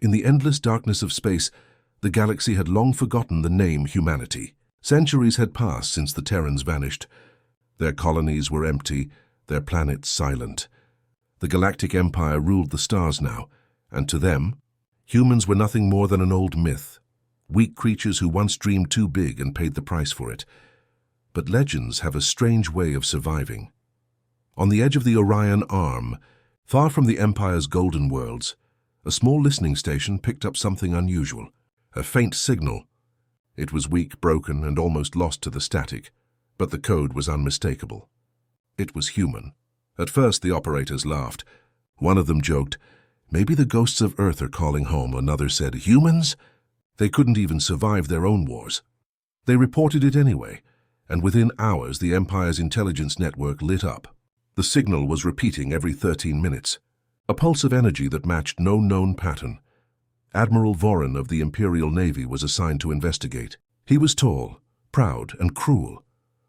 In the endless darkness of space, the galaxy had long forgotten the name humanity. Centuries had passed since the Terrans vanished. Their colonies were empty, their planets silent. The Galactic Empire ruled the stars now, and to them, humans were nothing more than an old myth, weak creatures who once dreamed too big and paid the price for it. But legends have a strange way of surviving. On the edge of the Orion Arm, far from the Empire's golden worlds, a small listening station picked up something unusual, a faint signal. It was weak, broken, and almost lost to the static, but the code was unmistakable. It was human. At first the operators laughed. One of them joked, "Maybe the ghosts of Earth are calling home." Another said, "Humans? They couldn't even survive their own wars." They reported it anyway, and within hours the Empire's intelligence network lit up. The signal was repeating every 13 minutes, a pulse of energy that matched no known pattern. Admiral Voron of the Imperial Navy was assigned to investigate. He was tall, proud, and cruel,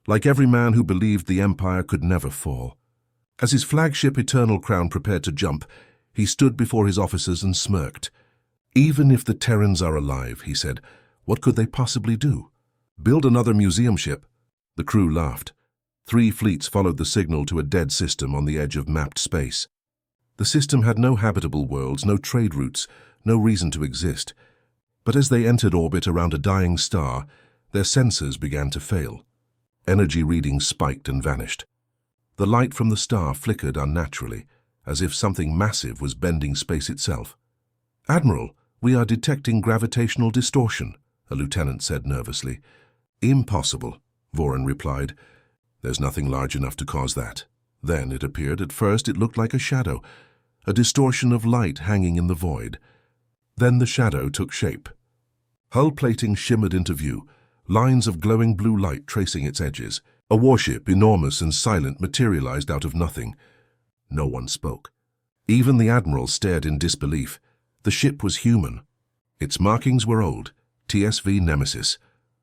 like every man who believed the Empire could never fall. As his flagship Eternal Crown prepared to jump, he stood before his officers and smirked. "Even if the Terrans are alive," he said, "what could they possibly do? Build another museum ship?" The crew laughed. 3 fleets followed the signal to a dead system on the edge of mapped space. The system had no habitable worlds, no trade routes, no reason to exist. But as they entered orbit around a dying star, their sensors began to fail. Energy readings spiked and vanished. The light from the star flickered unnaturally, as if something massive was bending space itself. "Admiral, we are detecting gravitational distortion," a lieutenant said nervously. "Impossible," Voron replied. "There's nothing large enough to cause that." Then it appeared. At first it looked like a shadow, a distortion of light hanging in the void. Then the shadow took shape. Hull plating shimmered into view, lines of glowing blue light tracing its edges. A warship, enormous and silent, materialized out of nothing. No one spoke. Even the admiral stared in disbelief. The ship was human. Its markings were old, TSV Nemesis,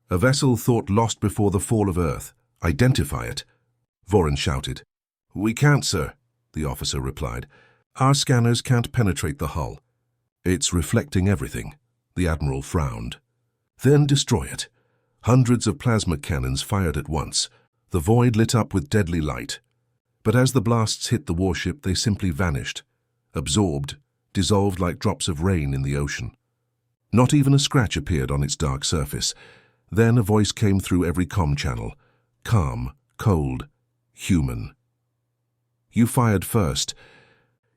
a vessel thought lost before the fall of Earth. "Identify it," Voron shouted. "We can't, sir," the officer replied. "Our scanners can't penetrate the hull." "It's reflecting everything," the admiral frowned. "Then destroy it." Hundreds of plasma cannons fired at once. The void lit up with deadly light. But as the blasts hit the warship, they simply vanished, absorbed, dissolved like drops of rain in the ocean. Not even a scratch appeared on its dark surface. Then a voice came through every comm channel, calm, cold, human. "You fired first.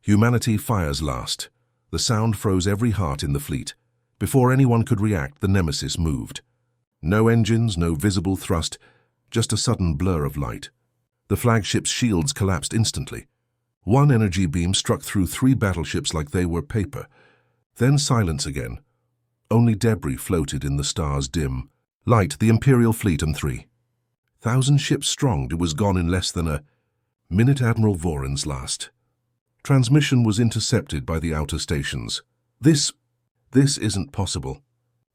Humanity fires last." The sound froze every heart in the fleet. Before anyone could react, the Nemesis moved. No engines, no visible thrust, just a sudden blur of light. The flagship's shields collapsed instantly. One energy beam struck through 3 battleships like they were paper. Then silence again. Only debris floated in the star's dim light. The Imperial fleet and 3,000 ships strong, it was gone in less than a minute. Admiral Voron's last transmission was intercepted by the outer stations. This isn't possible.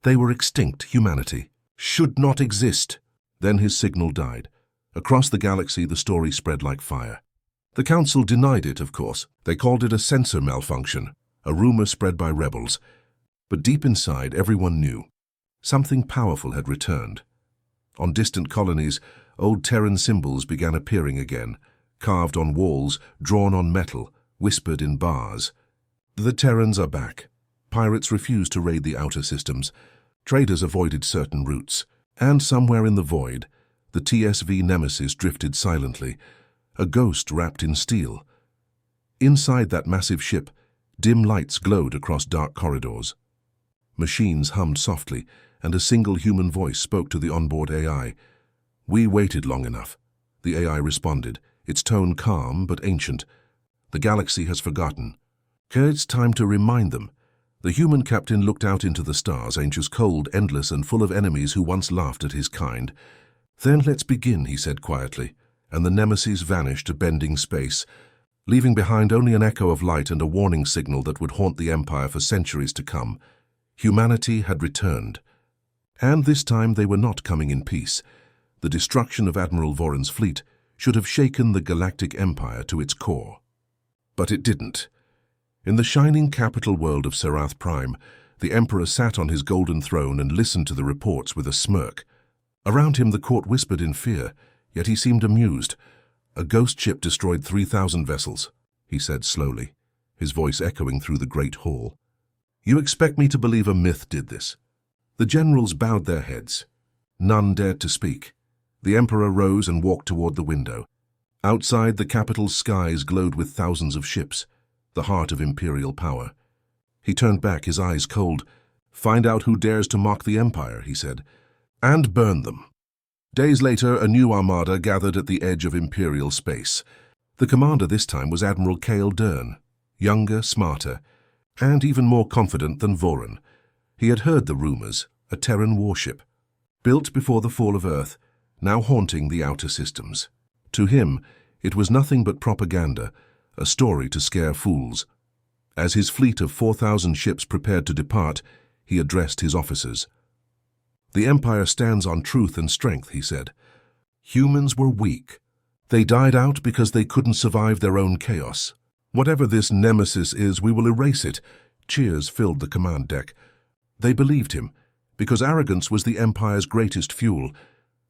They were extinct. Humanity should not exist." Then his signal died. Across the galaxy, the story spread like fire. The Council denied it, of course. They called it a sensor malfunction, a rumor spread by rebels. But deep inside, everyone knew. Something powerful had returned. On distant colonies, old Terran symbols began appearing again, carved on walls, drawn on metal, whispered in bars. The Terrans are back. Pirates refused to raid the outer systems. Traders avoided certain routes. And somewhere in the void, the TSV Nemesis drifted silently, a ghost wrapped in steel. Inside that massive ship, dim lights glowed across dark corridors. Machines hummed softly, and a single human voice spoke to the onboard AI. "We waited long enough," the AI responded, its tone calm but ancient. "The galaxy has forgotten. It's time to remind them." The human captain looked out into the stars, anxious, cold, endless, and full of enemies who once laughed at his kind. "Then let's begin," he said quietly, and the Nemesis vanished to bending space, leaving behind only an echo of light and a warning signal that would haunt the Empire for centuries to come. Humanity had returned. And this time they were not coming in peace. The destruction of Admiral Voron's fleet should have shaken the Galactic Empire to its core. But it didn't. In the shining capital world of Serath Prime, the Emperor sat on his golden throne and listened to the reports with a smirk. Around him the court whispered in fear, yet he seemed amused. "A ghost ship destroyed 3,000 vessels," he said slowly, his voice echoing through the great hall. "You expect me to believe a myth did this?" The generals bowed their heads. None dared to speak. The Emperor rose and walked toward the window. Outside, the capital's skies glowed with thousands of ships, the heart of imperial power. He turned back, his eyes cold. "Find out who dares to mock the Empire," he said, "and burn them." Days later, a new armada gathered at the edge of imperial space. The commander this time was Admiral Cale Dern, younger, smarter, and even more confident than Voran. He had heard the rumors, a Terran warship, built before the fall of Earth, now haunting the outer systems. To him, it was nothing but propaganda, a story to scare fools. As his fleet of 4,000 ships prepared to depart, he addressed his officers. "The Empire stands on truth and strength," he said. "Humans were weak. They died out because they couldn't survive their own chaos. Whatever this nemesis is, we will erase it." Cheers filled the command deck. They believed him, because arrogance was the Empire's greatest fuel.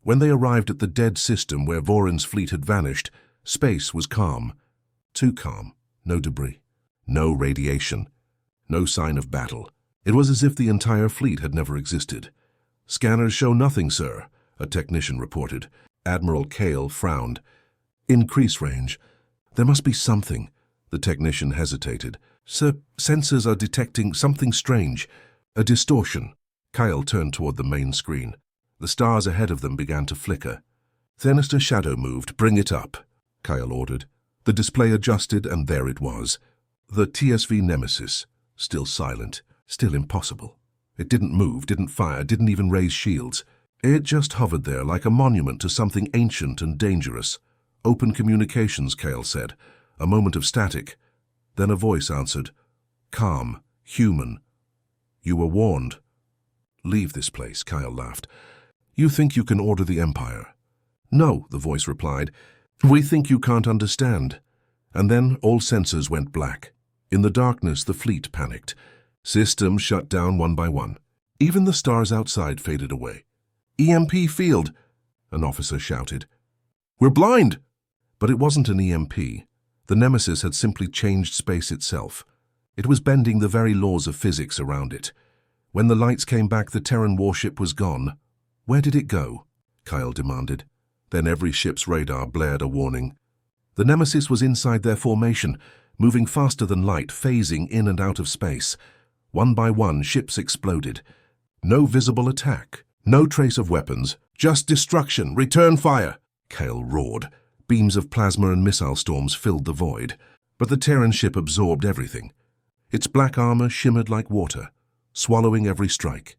When they arrived at the dead system where Voran's fleet had vanished, space was calm. Too calm. No debris. No radiation. No sign of battle. It was as if the entire fleet had never existed. "Scanners show nothing, sir," a technician reported. Admiral Cale frowned. "Increase range. There must be something." The technician hesitated. "Sir, sensors are detecting something strange. A distortion." Kyle turned toward the main screen. The stars ahead of them began to flicker. "Thinnest a shadow moved. Bring it up," Kyle ordered. The display adjusted, and there it was. The TSV Nemesis, still silent, still impossible. It didn't move, didn't fire, didn't even raise shields. It just hovered there like a monument to something ancient and dangerous. "Open communications," Cale said. A moment of static. Then a voice answered. Calm, human. "You were warned." "Leave this place," Kyle laughed. "You think you can order the Empire." "No," the voice replied. "We think you can't understand." And then all sensors went black. In the darkness, the fleet panicked. Systems shut down one by one. Even the stars outside faded away. "EMP field," an officer shouted. "We're blind!" But it wasn't an EMP. The Nemesis had simply changed space itself. It was bending the very laws of physics around it. When the lights came back, the Terran warship was gone. "Where did it go?" Kyle demanded. Then every ship's radar blared a warning. The Nemesis was inside their formation, moving faster than light, phasing in and out of space. One by one, ships exploded. No visible attack, no trace of weapons, just destruction. "Return fire!" Cale roared. Beams of plasma and missile storms filled the void. But the Terran ship absorbed everything. Its black armor shimmered like water, swallowing every strike.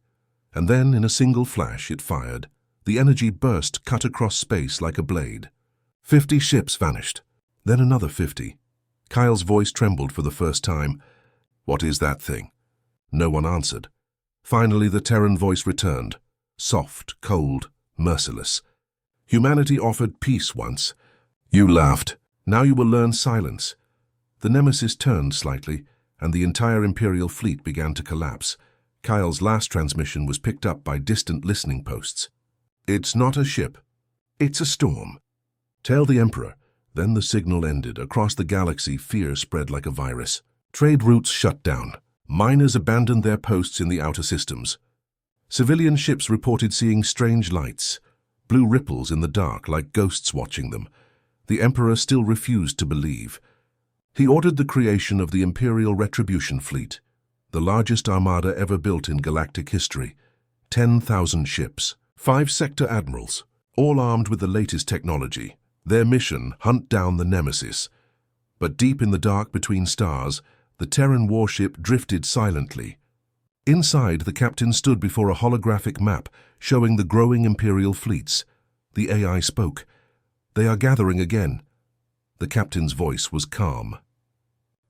And then, in a single flash, it fired. The energy burst, cut across space like a blade. 50 ships vanished. Then another 50. Kyle's voice trembled for the first time. "What is that thing?" No one answered. Finally, the Terran voice returned. Soft, cold, merciless. "Humanity offered peace once. You laughed. Now you will learn silence." The Nemesis turned slightly, and the entire Imperial fleet began to collapse. Kyle's last transmission was picked up by distant listening posts. "It's not a ship. It's a storm. Tell the Emperor." Then the signal ended. Across the galaxy, fear spread like a virus. Trade routes shut down. Miners abandoned their posts in the outer systems. Civilian ships reported seeing strange lights, blue ripples in the dark like ghosts watching them. The Emperor still refused to believe. He ordered the creation of the Imperial Retribution Fleet, the largest armada ever built in galactic history. 10,000 ships, 5 sector admirals, all armed with the latest technology. Their mission, hunt down the Nemesis. But deep in the dark between stars, the Terran warship drifted silently. Inside, the captain stood before a holographic map showing the growing Imperial fleets. The AI spoke. "They are gathering again." The captain's voice was calm.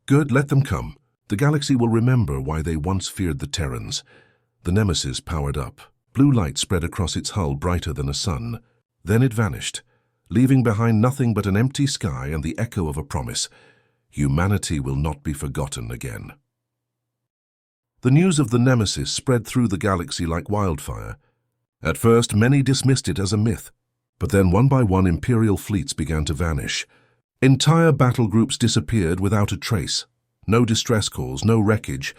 "Good, let them come. The galaxy will remember why they once feared the Terrans." The Nemesis powered up. Blue light spread across its hull brighter than a sun. Then it vanished, leaving behind nothing but an empty sky and the echo of a promise. Humanity will not be forgotten again. The news of the Nemesis spread through the galaxy like wildfire. At first, many dismissed it as a myth, but then one by one Imperial fleets began to vanish. Entire battle groups disappeared without a trace. No distress calls, no wreckage,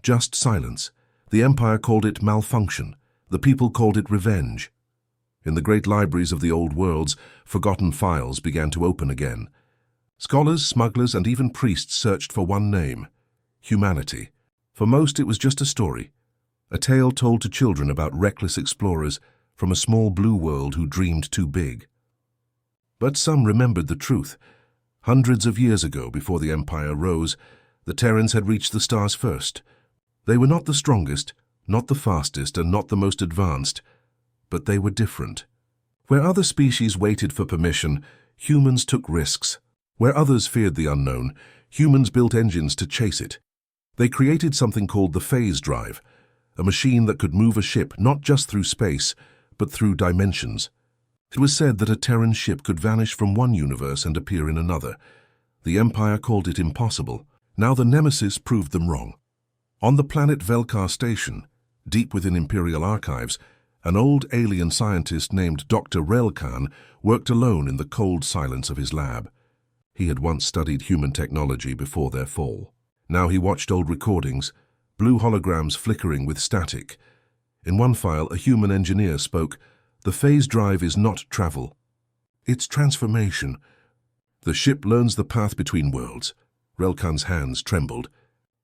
just silence. The Empire called it malfunction. The people called it revenge. In the great libraries of the old worlds, forgotten files began to open again. Scholars, smugglers, and even priests searched for one name: humanity. For most, it was just a story, a tale told to children about reckless explorers from a small blue world who dreamed too big. But some remembered the truth. Hundreds of years ago, before the Empire rose, the Terrans had reached the stars first. They were not the strongest, not the fastest, and not the most advanced, but they were different. Where other species waited for permission, humans took risks. Where others feared the unknown, humans built engines to chase it. They created something called the phase drive, a machine that could move a ship not just through space, but through dimensions. It was said that a Terran ship could vanish from one universe and appear in another. The Empire called it impossible. Now the Nemesis proved them wrong. On the planet Velkar Station, deep within Imperial archives, an old alien scientist named Dr. Relkan worked alone in the cold silence of his lab. He had once studied human technology before their fall. Now he watched old recordings, blue holograms flickering with static. In one file, a human engineer spoke, "The phase drive is not travel. It's transformation. The ship learns the path between worlds." Relkan's hands trembled.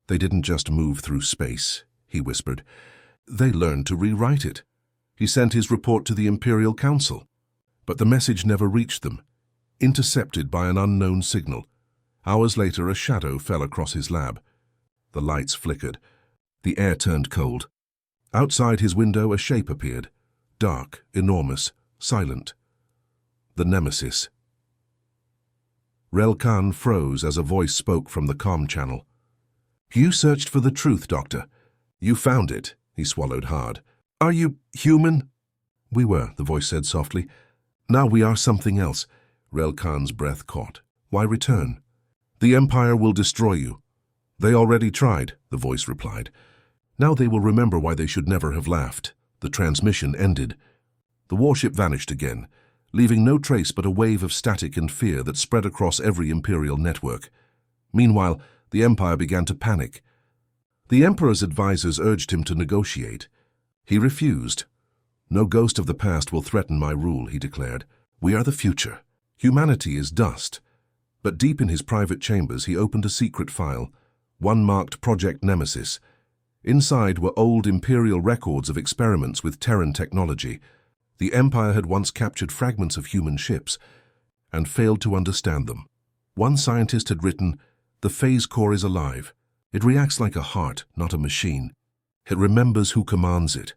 "They didn't just move through space," he whispered. "They learned to rewrite it." He sent his report to the Imperial Council, but the message never reached them, intercepted by an unknown signal. Hours later, a shadow fell across his lab. The lights flickered. The air turned cold. Outside his window, a shape appeared, dark, enormous, silent. The Nemesis. Relkan froze as a voice spoke from the comm channel. "You searched for the truth, Doctor. You found it," he swallowed hard. "Are you human?" "We were," the voice said softly. "Now we are something else." Relkan's breath caught. "Why return?" "The Empire will destroy you." "They already tried," the voice replied. "Now they will remember why they should never have laughed." The transmission ended. The warship vanished again, leaving no trace but a wave of static and fear that spread across every Imperial network. Meanwhile, the Empire began to panic. The Emperor's advisors urged him to negotiate. He refused. "No ghost of the past will threaten my rule," he declared. "We are the future. Humanity is dust." But deep in his private chambers, he opened a secret file, one marked Project Nemesis. Inside were old Imperial records of experiments with Terran technology. The Empire had once captured fragments of human ships and failed to understand them. One scientist had written, "The phase core is alive. It reacts like a heart, not a machine. It remembers who commands it."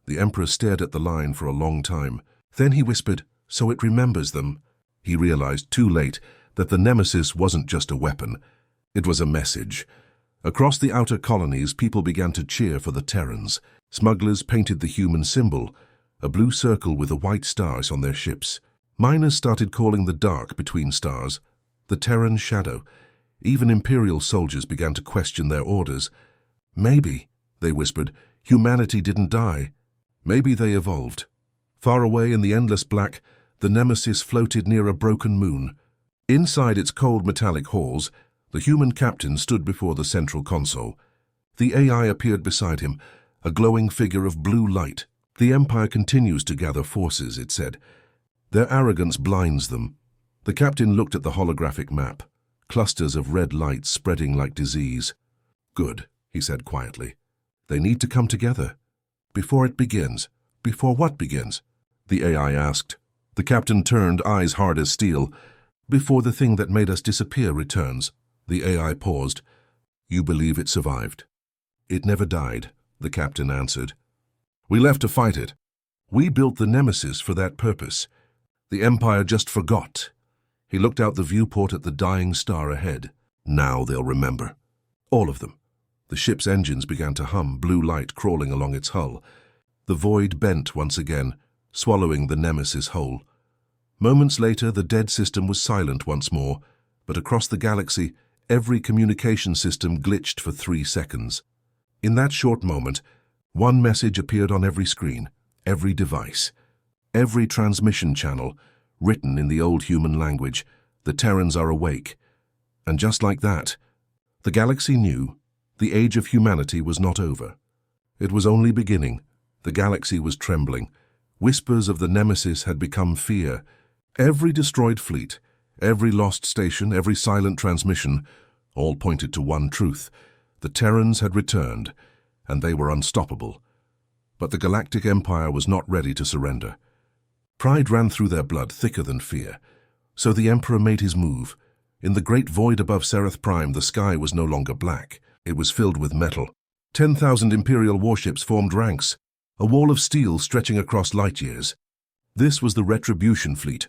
The Emperor stared at the line for a long time. Then he whispered, "So it remembers them." He realized too late that the Nemesis wasn't just a weapon. It was a message. Across the outer colonies, people began to cheer for the Terrans. Smugglers painted the human symbol, a blue circle with the white stars on their ships. Miners started calling the dark between stars the Terran shadow. Even Imperial soldiers began to question their orders. "Maybe," they whispered, "humanity didn't die. Maybe they evolved." Far away in the endless black, the Nemesis floated near a broken moon. Inside its cold metallic halls, the human captain stood before the central console. The AI appeared beside him, a glowing figure of blue light. "The Empire continues to gather forces," it said. "Their arrogance blinds them." The captain looked at the holographic map, clusters of red lights spreading like disease. "Good," he said quietly. "They need to come together. Before it begins." "Before what begins?" the AI asked. The captain turned, eyes hard as steel. "Before the thing that made us disappear returns." The AI paused. "You believe it survived?" "It never died," the captain answered. "We left to fight it. We built the Nemesis for that purpose. The Empire just forgot." He looked out the viewport at the dying star ahead. "Now they'll remember. All of them." The ship's engines began to hum, blue light crawling along its hull. The void bent once again, swallowing the Nemesis whole. Moments later, the dead system was silent once more, but across the galaxy, Every communication system glitched for 3 seconds. In that short moment, one message appeared on every screen, every device, every transmission channel, written in the old human language: "The Terrans are awake." And just like that, the galaxy knew the age of humanity was not over. It was only beginning. The galaxy was trembling. Whispers of the nemesis had become fear. Every destroyed fleet, every lost station, every silent transmission, all pointed to one truth: the Terrans had returned, and they were unstoppable. But the Galactic Empire was not ready to surrender. Pride ran through their blood thicker than fear. So the Emperor made his move. In the great void above Sereth Prime, the sky was no longer black. It was filled with metal. 10,000 Imperial warships formed ranks, a wall of steel stretching across light years. This was the Retribution Fleet,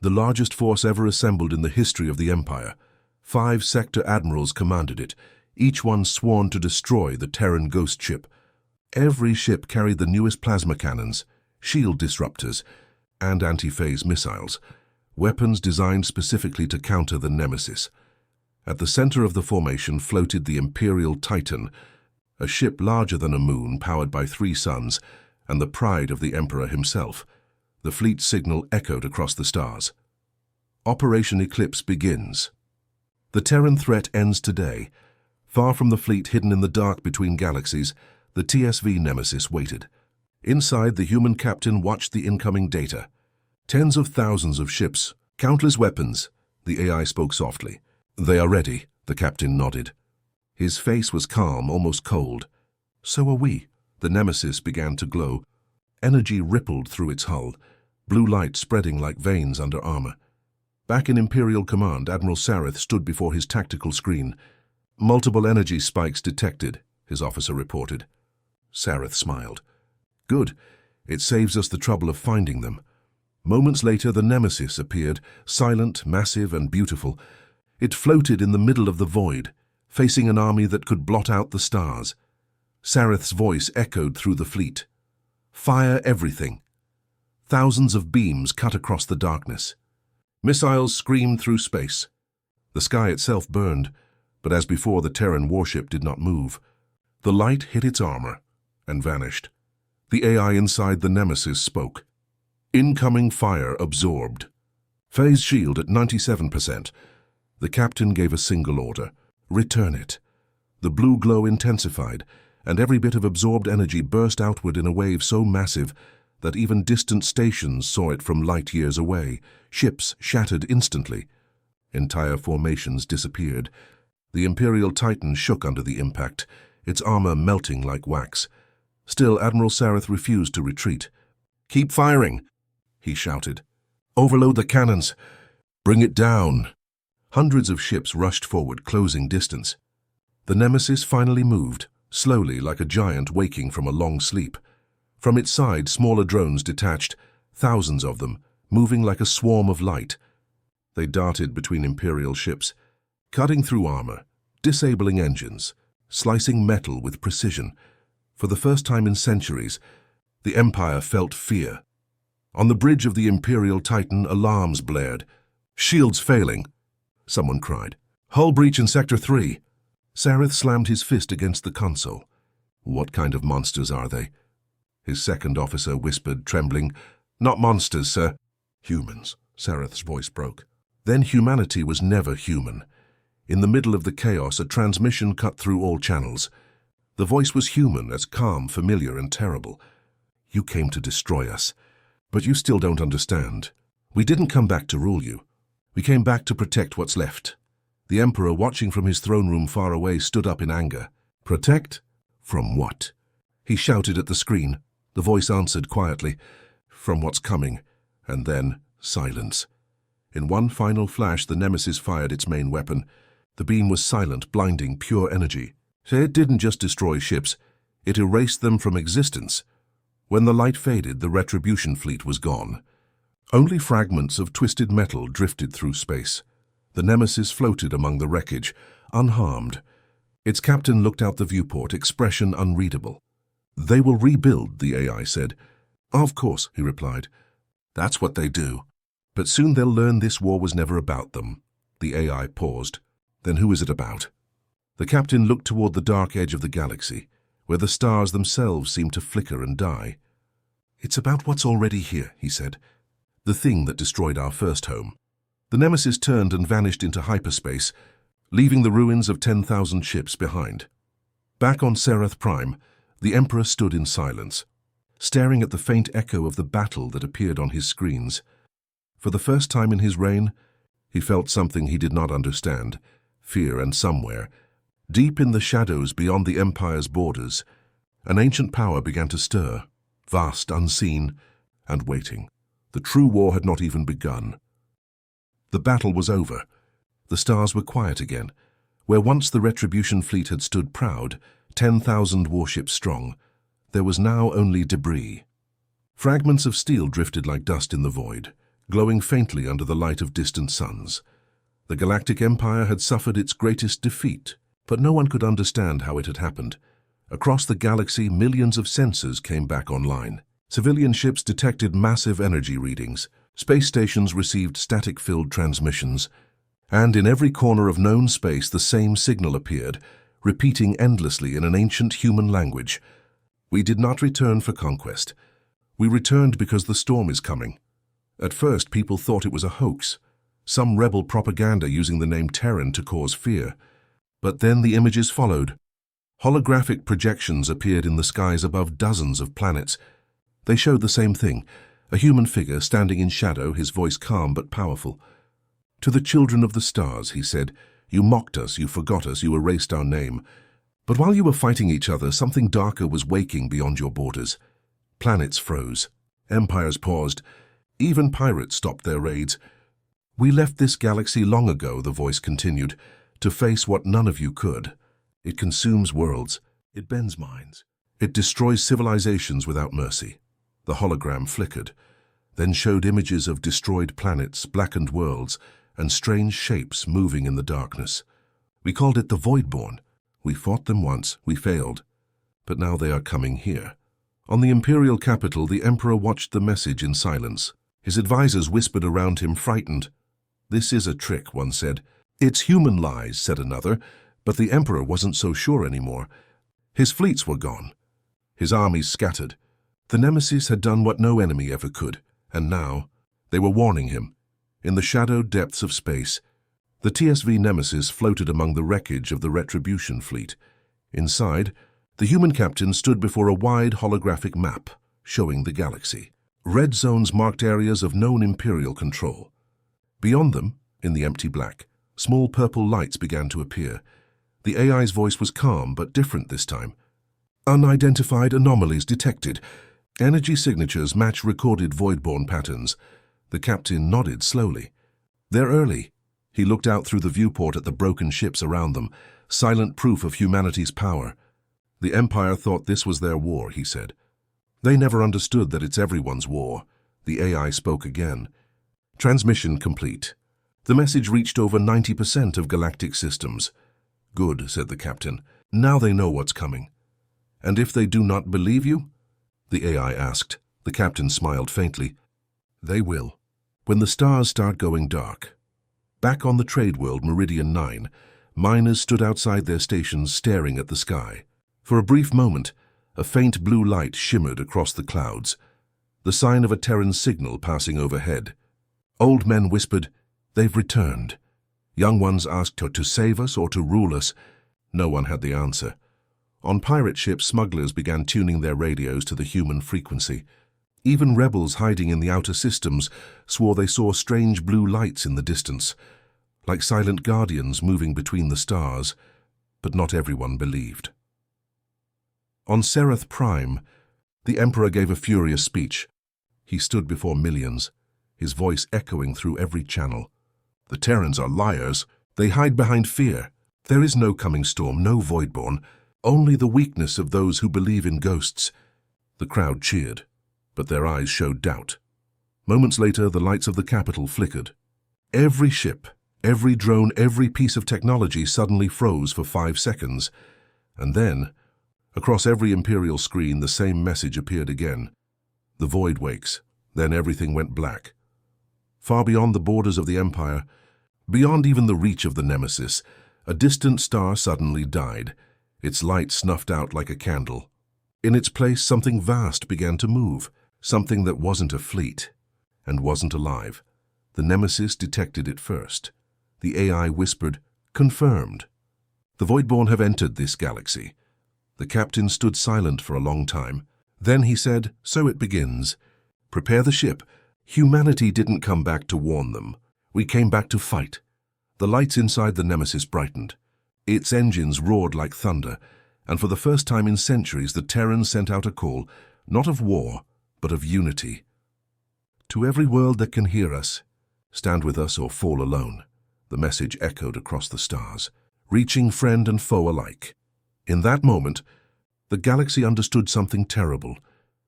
the largest force ever assembled in the history of the Empire. 5 sector admirals commanded it, each one sworn to destroy the Terran ghost ship. Every ship carried the newest plasma cannons, shield disruptors, and anti-phase missiles, weapons designed specifically to counter the nemesis. At the center of the formation floated the Imperial Titan, a ship larger than a moon powered by 3 suns, and the pride of the Emperor himself. The fleet signal echoed across the stars. Operation Eclipse begins. The Terran threat ends today. Far from the fleet hidden in the dark between galaxies, the TSV nemesis waited. Inside, the human captain watched the incoming data. Tens of thousands of ships, countless weapons. The AI spoke softly. "They are ready," the captain nodded. His face was calm, almost cold. "So are we." The nemesis began to glow. Energy rippled through its hull, blue light spreading like veins under armor. Back in Imperial Command, Admiral Sareth stood before his tactical screen. "Multiple energy spikes detected," his officer reported. Sareth smiled. "Good. It saves us the trouble of finding them." Moments later, the nemesis appeared, silent, massive, and beautiful. It floated in the middle of the void, facing an army that could blot out the stars. Sareth's voice echoed through the fleet. "Fire everything." Thousands of beams cut across the darkness. Missiles screamed through space. The sky itself burned, but as before, the Terran warship did not move. The light hit its armor and vanished. The AI inside the nemesis spoke. "Incoming fire absorbed. Phase shield at 97%. The captain gave a single order: return it. The blue glow intensified, and every bit of absorbed energy burst outward in a wave so massive that even distant stations saw it from light years away. Ships shattered instantly. Entire formations disappeared. The Imperial Titan shook under the impact, its armor melting like wax. Still, Admiral Sareth refused to retreat. "Keep firing," he shouted. "Overload the cannons. Bring it down." Hundreds of ships rushed forward, closing distance. The nemesis finally moved, slowly like a giant waking from a long sleep. From its side, smaller drones detached, thousands of them, moving like a swarm of light. They darted between Imperial ships, cutting through armor, disabling engines, slicing metal with precision. For the first time in centuries, the Empire felt fear. On the bridge of the Imperial Titan, alarms blared. "Shields failing," someone cried. "Hull breach in Sector 3. Sareth slammed his fist against the console. "What kind of monsters are they?" His second officer whispered, trembling. "Not monsters, sir." "Humans," Sareth's voice broke. Then humanity was never human. In the middle of the chaos, a transmission cut through all channels. The voice was human, as calm, familiar, and terrible. "You came to destroy us, but you still don't understand. We didn't come back to rule you. We came back to protect what's left." The Emperor, watching from his throne room far away, stood up in anger. "Protect? From what?" He shouted at the screen. The voice answered quietly, "From what's coming." And then silence. In one final flash, the nemesis fired its main weapon. The beam was silent, blinding, pure energy. It didn't just destroy ships, it erased them from existence. When the light faded, the Retribution fleet was gone. Only fragments of twisted metal drifted through space. The nemesis floated among the wreckage, unharmed. Its captain looked out the viewport, expression unreadable. "They will rebuild," the AI said. "Of course," he replied. "That's what they do. But soon they'll learn this war was never about them." The AI paused. Then who is it about? The captain looked toward the dark edge of the galaxy, where the stars themselves seemed to flicker and die. It's about what's already here, he said. The thing that destroyed our first home. The Nemesis turned and vanished into hyperspace, leaving the ruins of 10,000 ships behind. Back on Serath Prime, the Emperor stood in silence, staring at the faint echo of the battle that appeared on his screens. For the first time in his reign, he felt something he did not understand, fear, and somewhere, deep in the shadows beyond the Empire's borders, an ancient power began to stir, vast, unseen, and waiting. The true war had not even begun. The battle was over. The stars were quiet again. Where once the Retribution fleet had stood proud, 10,000 warships strong, there was now only debris. Fragments of steel drifted like dust in the void, glowing faintly under the light of distant suns. The Galactic Empire had suffered its greatest defeat, but no one could understand how it had happened. Across the galaxy, millions of sensors came back online. Civilian ships detected massive energy readings, space stations received static-filled transmissions, and in every corner of known space the same signal appeared, repeating endlessly in an ancient human language. We did not return for conquest. We returned because the storm is coming. At first, people thought it was a hoax, some rebel propaganda using the name Terran to cause fear. But then the images followed. Holographic projections appeared in the skies above dozens of planets. They showed the same thing, a human figure standing in shadow, his voice calm but powerful. To the children of the stars, he said, you mocked us, you forgot us, you erased our name. But while you were fighting each other, something darker was waking beyond your borders. Planets froze. Empires paused. Even pirates stopped their raids. We left this galaxy long ago, the voice continued, to face what none of you could. It consumes worlds. It bends minds. It destroys civilizations without mercy. The hologram flickered, then showed images of destroyed planets, blackened worlds, and strange shapes moving in the darkness. We called it the Voidborn. We fought them once, we failed. But now they are coming here. On the imperial capital, the Emperor watched the message in silence. His advisors whispered around him, frightened. This is a trick, one said. It's human lies, said another, but the Emperor wasn't so sure anymore. His fleets were gone. His armies scattered. The Nemesis had done what no enemy ever could, and now they were warning him. In the shadowed depths of space, the TSV Nemesis floated among the wreckage of the Retribution fleet. Inside, the human captain stood before a wide holographic map, showing the galaxy. Red zones marked areas of known Imperial control. Beyond them, in the empty black, small purple lights began to appear. The AI's voice was calm but different this time. Unidentified anomalies detected. Energy signatures match recorded Voidborn patterns. The captain nodded slowly. They're early. He looked out through the viewport at the broken ships around them, silent proof of humanity's power. The Empire thought this was their war, he said. They never understood that it's everyone's war. The AI spoke again. Transmission complete. The message reached over 90% of galactic systems. Good, said the captain. Now they know what's coming. And if they do not believe you? The AI asked. The captain smiled faintly. They will. When the stars start going dark. Back on the trade world Meridian 9, miners stood outside their stations staring at the sky. For a brief moment, a faint blue light shimmered across the clouds, the sign of a Terran signal passing overhead. Old men whispered, they've returned. Young ones asked her to save us or to rule us. No one had the answer. On pirate ships, smugglers began tuning their radios to the human frequency. Even rebels hiding in the outer systems swore they saw strange blue lights in the distance, like silent guardians moving between the stars, but not everyone believed. On Serath Prime, the Emperor gave a furious speech. He stood before millions, his voice echoing through every channel. The Terrans are liars. They hide behind fear. There is no coming storm, no Voidborn, only the weakness of those who believe in ghosts. The crowd cheered, but their eyes showed doubt. Moments later, the lights of the capital flickered. Every ship, every drone, every piece of technology suddenly froze for 5 seconds. And then, across every Imperial screen, the same message appeared again. The void wakes. Then everything went black. Far beyond the borders of the Empire, beyond even the reach of the Nemesis, A distant star suddenly died, its light snuffed out like a candle. In its place, something vast began to move, something that wasn't a fleet and wasn't alive. The Nemesis detected it first. The AI whispered, "Confirmed. The Voidborn have entered this galaxy." The captain stood silent for a long time. Then he said, "So it begins. Prepare the ship. Humanity didn't come back to warn them. We came back to fight." The lights inside the Nemesis brightened. Its engines roared like thunder, and for the first time in centuries the Terrans sent out a call, not of war, but of unity. "To every world that can hear us, stand with us or fall alone," the message echoed across the stars, reaching friend and foe alike. In that moment, the galaxy understood something terrible.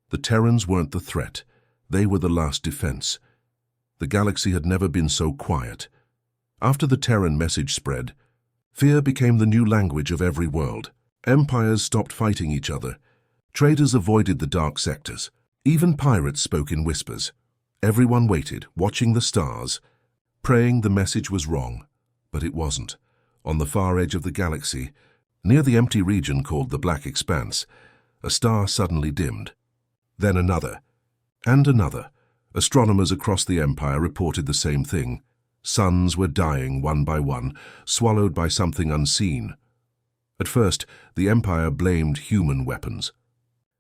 The Terrans weren't the threat. They were the last defense. The galaxy had never been so quiet. After the Terran message spread, fear became the new language of every world. Empires stopped fighting each other. Traders avoided the dark sectors. Even pirates spoke in whispers. Everyone waited, watching the stars, praying the message was wrong. But it wasn't. On the far edge of the galaxy, near the empty region called the Black Expanse, a star suddenly dimmed. Then another, and another. Astronomers across the Empire reported the same thing. Suns were dying one by one, swallowed by something unseen. At first, the Empire blamed human weapons.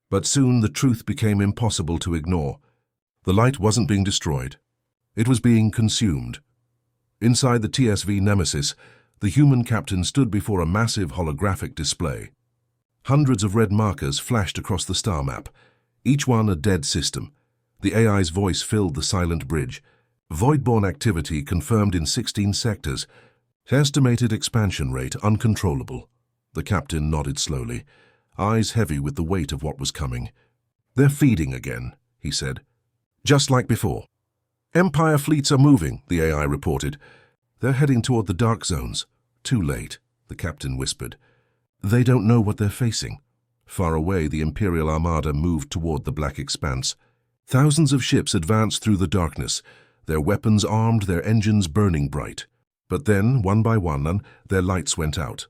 But soon the truth became impossible to ignore. The light wasn't being destroyed. It was being consumed. Inside the TSV Nemesis, the human captain stood before a massive holographic display. Hundreds of red markers flashed across the star map, each one a dead system. The AI's voice filled the silent bridge. Voidborn activity confirmed in 16 sectors. Estimated expansion rate uncontrollable. The captain nodded slowly, eyes heavy with the weight of what was coming. "They're feeding again," he said. "Just like before." "Empire fleets are moving," the AI reported. "They're heading toward the dark zones." "Too late," the captain whispered. "They don't know what they're facing." Far away, the Imperial Armada moved toward the Black Expanse. Thousands of ships advanced through the darkness, their weapons armed, their engines burning bright. But then, one by one, their lights went out.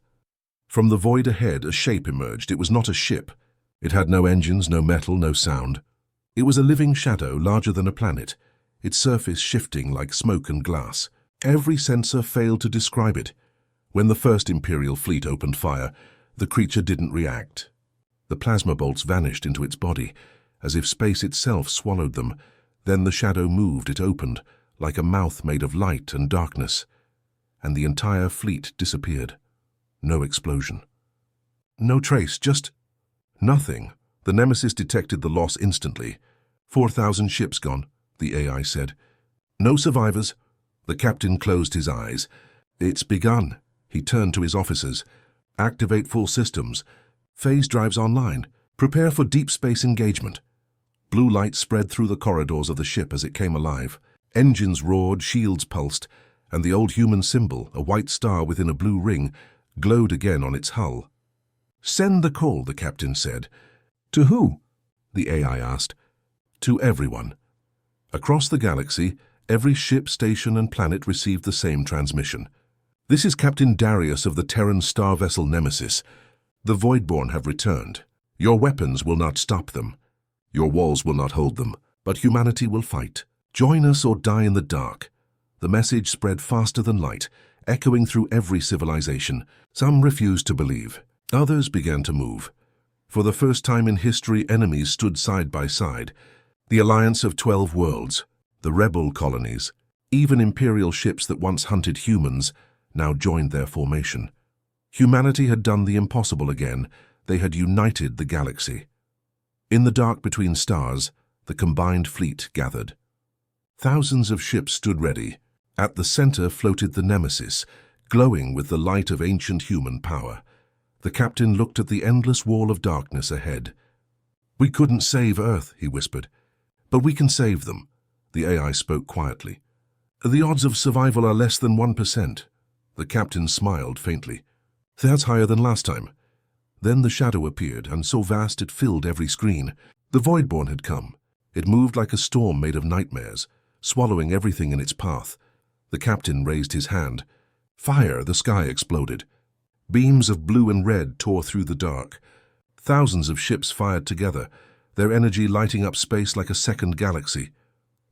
From the void ahead, a shape emerged. It was not a ship. It had no engines, no metal, no sound. It was a living shadow larger than a planet, its surface shifting like smoke and glass. Every sensor failed to describe it. When the first Imperial fleet opened fire, the creature didn't react. The plasma bolts vanished into its body, as if space itself swallowed them. Then the shadow moved, it opened, like a mouth made of light and darkness, and the entire fleet disappeared. No explosion. No trace, just nothing. The Nemesis detected the loss instantly. 4,000 ships gone, the AI said. No survivors. The captain closed his eyes. It's begun. He turned to his officers. Activate full systems. Phase drives online. Prepare for deep space engagement. Blue light spread through the corridors of the ship as it came alive. Engines roared, shields pulsed, and the old human symbol, a white star within a blue ring, glowed again on its hull. "Send the call," the captain said. "To who?" the AI asked. "To everyone." Across the galaxy, every ship, station, and planet received the same transmission. "This is Captain Darius of the Terran star vessel Nemesis. The Voidborn have returned. Your weapons will not stop them. Your walls will not hold them, but humanity will fight. Join us or die in the dark." The message spread faster than light, echoing through every civilization. Some refused to believe. Others began to move. For the first time in history, enemies stood side by side. The alliance of 12 worlds, the rebel colonies, even imperial ships that once hunted humans, now joined their formation. Humanity had done the impossible again. They had united the galaxy. In the dark between stars, the combined fleet gathered. Thousands of ships stood ready. At the center floated the Nemesis, glowing with the light of ancient human power. The captain looked at the endless wall of darkness ahead. "We couldn't save Earth," he whispered. "But we can save them." The AI spoke quietly. "The odds of survival are less than 1%. The captain smiled faintly. "That's higher than last time." Then the shadow appeared, and so vast it filled every screen. The Voidborn had come. It moved like a storm made of nightmares, swallowing everything in its path. The captain raised his hand. Fire! The sky exploded. Beams of blue and red tore through the dark. Thousands of ships fired together, their energy lighting up space like a second galaxy.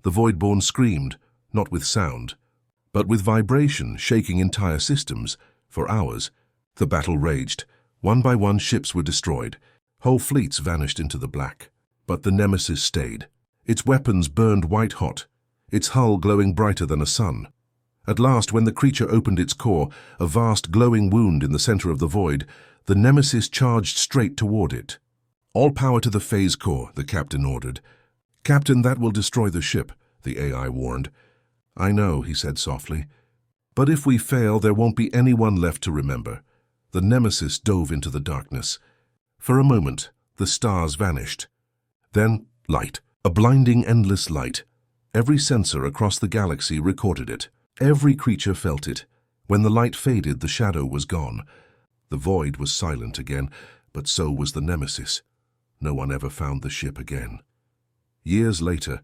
The Voidborn screamed, not with sound, but with vibration shaking entire systems. For hours, the battle raged. One by one, ships were destroyed. Whole fleets vanished into the black. But the Nemesis stayed. Its weapons burned white-hot, its hull glowing brighter than a sun. At last, when the creature opened its core, a vast glowing wound in the center of the void, the Nemesis charged straight toward it. "All power to the phase core," the captain ordered. "Captain, that will destroy the ship," the AI warned. "I know," he said softly. "But if we fail, there won't be anyone left to remember." The Nemesis dove into the darkness. For a moment, the stars vanished. Then, light. A blinding, endless light. Every sensor across the galaxy recorded it. Every creature felt it. When the light faded, the shadow was gone. The void was silent again, but so was the Nemesis. No one ever found the ship again. Years later,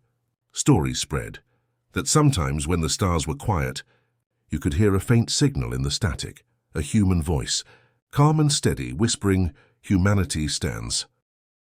stories spread that sometimes when the stars were quiet, you could hear a faint signal in the static, a human voice, calm and steady, whispering, "Humanity stands."